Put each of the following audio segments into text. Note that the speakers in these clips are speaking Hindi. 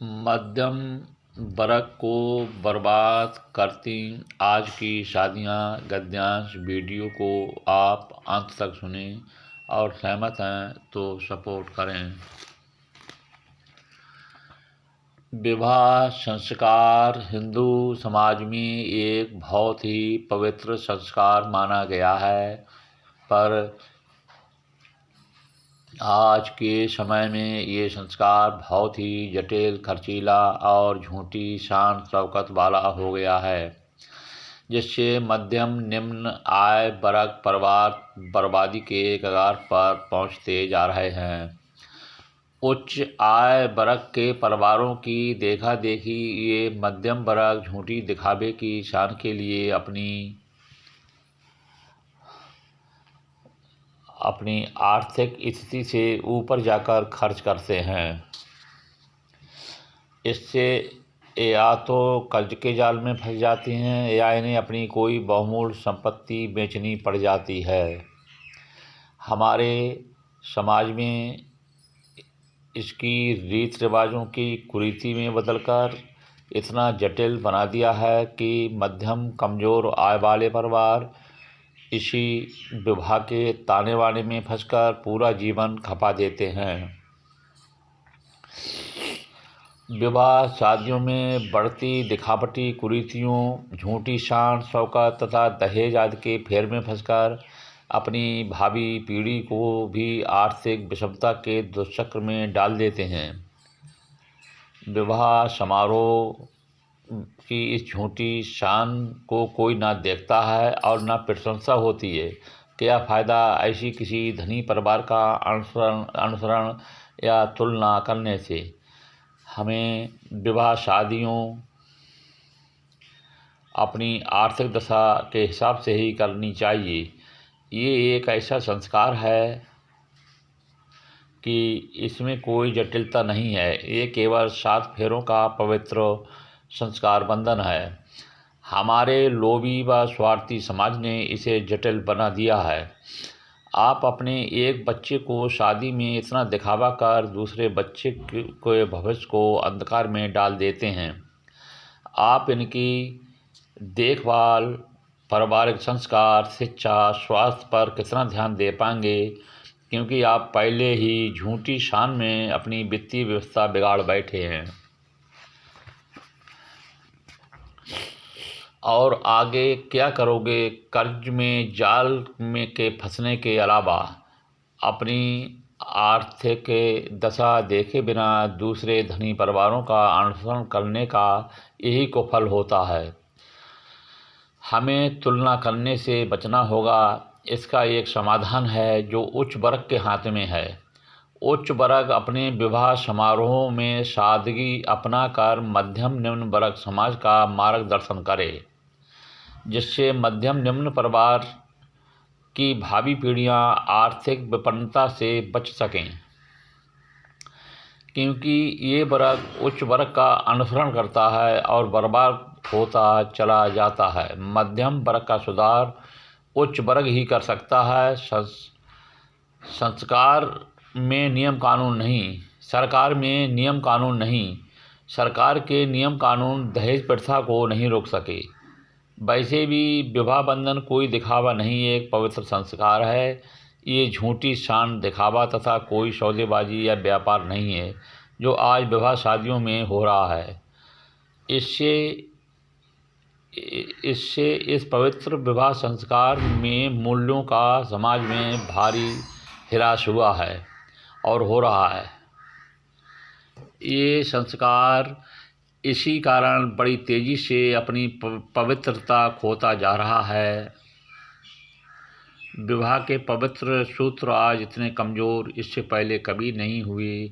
मध्यम वर्ग को बर्बाद करती आज की शादियां। गद्यांश वीडियो को आप अंत तक सुनें और सहमत हैं तो सपोर्ट करें। विवाह संस्कार हिंदू समाज में एक बहुत ही पवित्र संस्कार माना गया है, पर आज के समय में ये संस्कार बहुत ही जटिल, खर्चीला और झूठी शान शौकत वाला हो गया है, जिससे मध्यम निम्न आय वर्ग परिवार बर्बादी के कगार पर पहुंचते जा रहे हैं। उच्च आय वर्ग के परिवारों की देखा देखी ये मध्यम वर्ग झूठी दिखावे की शान के लिए अपनी आर्थिक स्थिति से ऊपर जाकर खर्च करते हैं। इससे या तो कर्ज के जाल में फंस जाती हैं या इन्हें अपनी कोई बहुमूल्य संपत्ति बेचनी पड़ जाती है। हमारे समाज में इसकी रीत रिवाजों की कुरीति में बदलकर इतना जटिल बना दिया है कि मध्यम कमज़ोर आय वाले परिवार इसी विवाह के ताने बाने में फंसकर पूरा जीवन खपा देते हैं। विवाह शादियों में बढ़ती दिखावटी कुरीतियों, झूठी शान शौकत तथा दहेज आदि के फेर में फंसकर अपनी भावी पीढ़ी को भी आर्थिक विषमता के दुष्चक्र में डाल देते हैं। विवाह समारोह की इस झूठी शान को कोई ना देखता है और ना प्रशंसा होती है। क्या फ़ायदा ऐसी किसी धनी परिवार का अनुसरण या तुलना करने से। हमें विवाह शादियों अपनी आर्थिक दशा के हिसाब से ही करनी चाहिए। ये एक ऐसा संस्कार है कि इसमें कोई जटिलता नहीं है। ये केवल 7 फेरों का पवित्र संस्कार बंधन है। हमारे लोभी व स्वार्थी समाज ने इसे जटिल बना दिया है। आप अपने एक बच्चे को शादी में इतना दिखावा कर दूसरे बच्चे के भविष्य को अंधकार में डाल देते हैं। आप इनकी देखभाल, पारिवारिक संस्कार, शिक्षा, स्वास्थ्य पर कितना ध्यान दे पाएंगे, क्योंकि आप पहले ही झूठी शान में अपनी वित्तीय व्यवस्था बिगाड़ बैठे हैं। और आगे क्या करोगे? कर्ज में जाल में के फंसने के अलावा अपनी आर्थिक दशा देखे बिना दूसरे धनी परिवारों का अनुसरण करने का यही को फल होता है। हमें तुलना करने से बचना होगा। इसका एक समाधान है जो उच्च वर्ग के हाथ में है। उच्च वर्ग अपने विवाह समारोहों में सादगी अपनाकर मध्यम निम्न वर्ग समाज का मार्गदर्शन करे, जिससे मध्यम निम्न परिवार की भावी पीढ़ियां आर्थिक विपन्नता से बच सकें, क्योंकि ये वर्ग उच्च वर्ग का अनुसरण करता है और बर्बाद होता चला जाता है। मध्यम वर्ग का सुधार उच्च वर्ग ही कर सकता है। संस्कार में नियम कानून नहीं, सरकार में नियम कानून नहीं। सरकार के नियम कानून दहेज प्रथा को नहीं रोक सके। वैसे भी विवाह बंधन कोई दिखावा नहीं, एक पवित्र संस्कार है। ये झूठी शान, दिखावा तथा कोई सौदेबाजी या व्यापार नहीं है जो आज विवाह शादियों में हो रहा है। इससे इस पवित्र विवाह संस्कार में मूल्यों का समाज में भारी ह्रास हुआ है और हो रहा है। ये संस्कार इसी कारण बड़ी तेज़ी से अपनी पवित्रता खोता जा रहा है। विवाह के पवित्र सूत्र आज इतने कमज़ोर इससे पहले कभी नहीं हुए।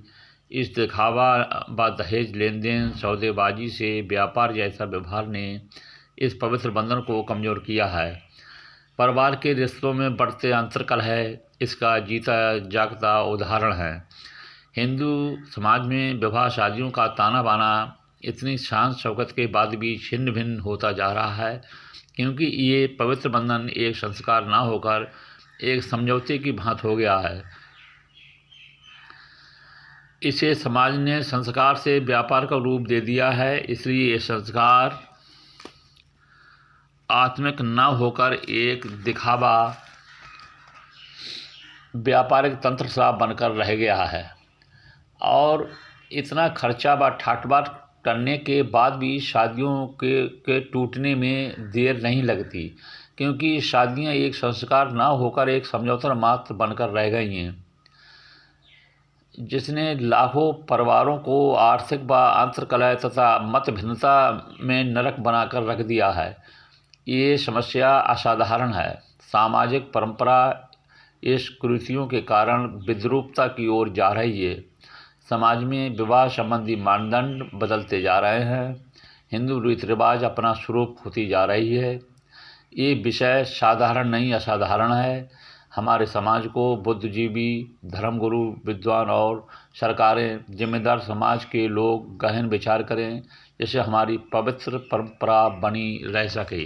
इस दिखावा व दहेज लेन देन, सौदेबाजी से व्यापार जैसा व्यवहार ने इस पवित्र बंधन को कमज़ोर किया है। परिवार के रिश्तों में बढ़ते अंतर्कलह इसका जीता जागता उदाहरण है। हिंदू समाज में विवाह शादियों का ताना बाना इतनी शान शौकत के बाद भी छिन्न भिन्न होता जा रहा है, क्योंकि ये पवित्र बंधन एक संस्कार ना होकर एक समझौते की भांति हो गया है। इसे समाज ने संस्कार से व्यापार का रूप दे दिया है। इसलिए ये संस्कार आत्मिक न होकर एक दिखावा व्यापारिक तंत्र सा बनकर रह गया है। और इतना खर्चा व ठाटबाट करने के बाद भी शादियों के टूटने में देर नहीं लगती, क्योंकि शादियां एक संस्कार ना होकर एक समझौता मात्र बनकर रह गई हैं, जिसने लाखों परिवारों को आर्थिक व अंतर्कलह तथा मतभिन्नता में नरक बनाकर रख दिया है। ये समस्या असाधारण है। सामाजिक परंपरा इस कुरीतियों के कारण विद्रूपता की ओर जा रही है। समाज में विवाह संबंधी मानदंड बदलते जा रहे हैं। हिंदू रीति रिवाज अपना स्वरूप खोती जा रही है। ये विषय साधारण नहीं असाधारण है। हमारे समाज को बुद्धिजीवी, धर्मगुरु, विद्वान और सरकारें, जिम्मेदार समाज के लोग गहन विचार करें, जिससे हमारी पवित्र परंपरा बनी रह सके।